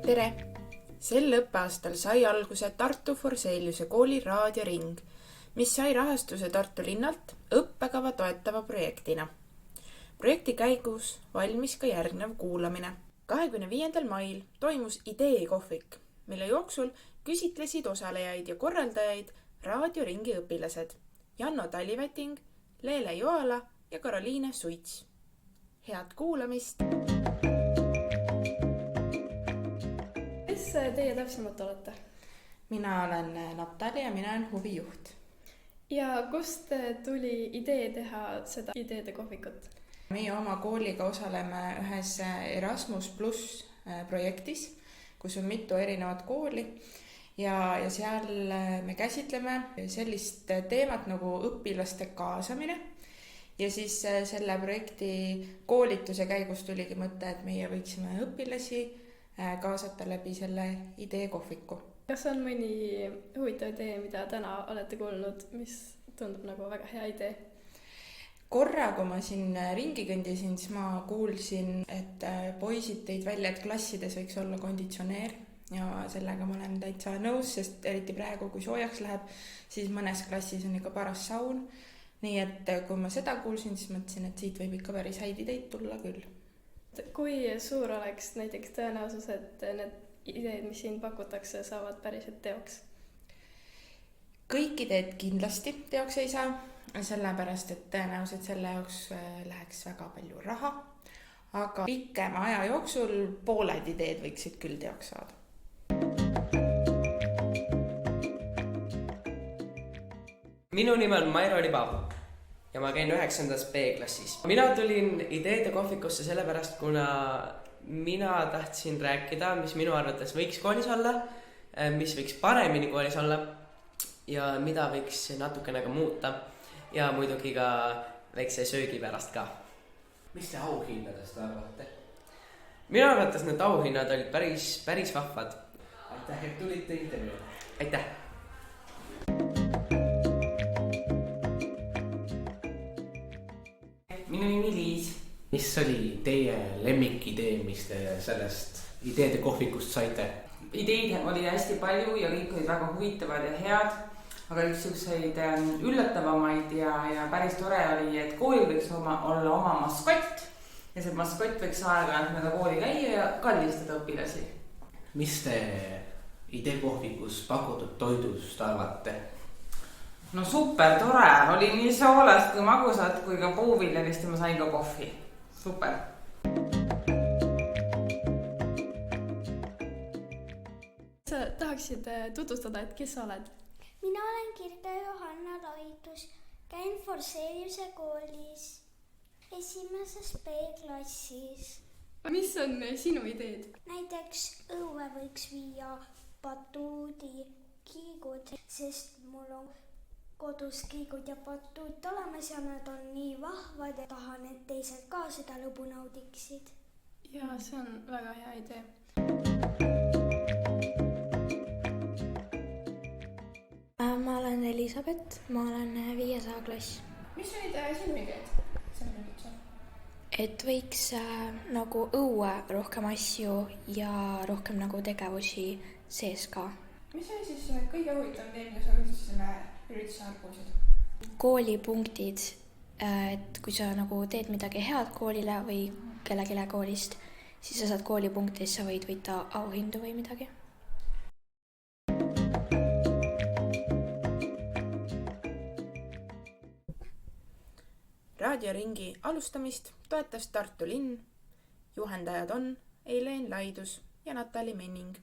Tere! Sel õppeaastal sai alguse Tartu Forseliuse kooli raadioring, mis sai rahastuse Tartu linnalt õppekava toetava projektina. Projekti käigus valmis ka järgnev kuulamine. 25. mail toimus ideekohvik, mille jooksul küsitlesid osalejaid ja korraldajaid raadioringi õpilased Janno Taliväting, Leele Joala ja Karoliine Suits. Head kuulamist! Kes teie täpsemalt olete? Mina olen Natali ja mina olen huvijuht. Ja kust tuli idee teha seda ideede kohvikut? Meie oma kooliga osaleme ühes Erasmus Plus projektis, kus on mitu erinevat kooli ja seal me käsitleme sellist teemat nagu õpilaste kaasamine. Ja siis selle projekti koolituse käigus tuligi mõte, et meie võiksime õpilasi kaasata läbi selle ideekohviku. Kas on mõni huvitav idee, mida täna olete kuulnud, mis tundub nagu väga hea idee? Korra, kui ma siin ringi kõndisin, siis ma kuulsin, et poisid tõid välja, et klassides võiks olla konditsioneer ja sellega ma olen täitsa nõus, sest eriti praegu, kui soojaks läheb, siis mõnes klassis on ikka paras saun. Nii et kui ma seda kuulsin, siis mõtlesin, et siit võib ikka päris häid ideid tulla küll. Kui suur oleks näiteks tõenäosus, et need ideed, mis siin pakutakse, saavad päriselt teoks? Kõik ideed kindlasti teoks ei saa, sellepärast, et tõenäoliselt selle jaoks läheks väga palju raha, aga pikema aja jooksul pooled ideed võiksid küll teoks saada. Minu nimi on Mairo Libav ja ma käin 9. B-klassis. Mina tulin ideede kohvikusse sellepärast, kuna mina tahtsin rääkida, mis minu arvates võiks koolis olla, mis võiks paremini koolis olla ja mida võiks natukene ka muuta ja muidugi ka väikse söögi pärast ka. Mis te auhinnadest arvate? Minu arvates need auhinnad olid päris vahvad. Aitäh, et tulite intervjuule. Aitäh! Minu nimi Liis. Mis oli teie lemmikidee, mis te sellest ideede kohvikust saite? Ideid oli hästi palju ja kõik olid väga huvitavad ja head, aga üks selliseid üllatavamaid ja päris tore oli, et koolil võiks olla oma maskott ja see maskott võiks aeg-ajalt mööda kooli käia ja kallistada õpilasi. Mis te ideekohvikus pakutud toidust arvate? No super tore, oli nii soolast kui magusat kui ka puuviljalist ja ma sain ka kohvi. Super! Sa tahaksid tutvustada, et kes sa oled? Mina olen Kirde Johanna Loidus, käin Forseliuse koolis 1. B-klassis. Mis on sinu ideed? Näiteks õue võiks viia batuudi kiigud, sest mul on kodus kiigud ja batuut olemas ja nad on nii vahvad ja tahan, et teised ka seda lõbu naudiksid. Ja see on väga hea idee. Ma olen Elisabeth, ma olen 5. klass. Mis olid sinu ideed? Et võiks nagu õue rohkem asju ja rohkem nagu tegevusi sees ka. Mis oli siis kõige huvitav idee, mida sa üldse üritusel kuulsid? Koolipunktid, et kui sa nagu teed midagi head koolile või kellegile koolist, siis sa saad koolipunktis, sa võid võita auhindu või midagi. Raadioringi alustamist toetas Tartu linn, juhendajad on Eileen Laidus ja Natali Menning.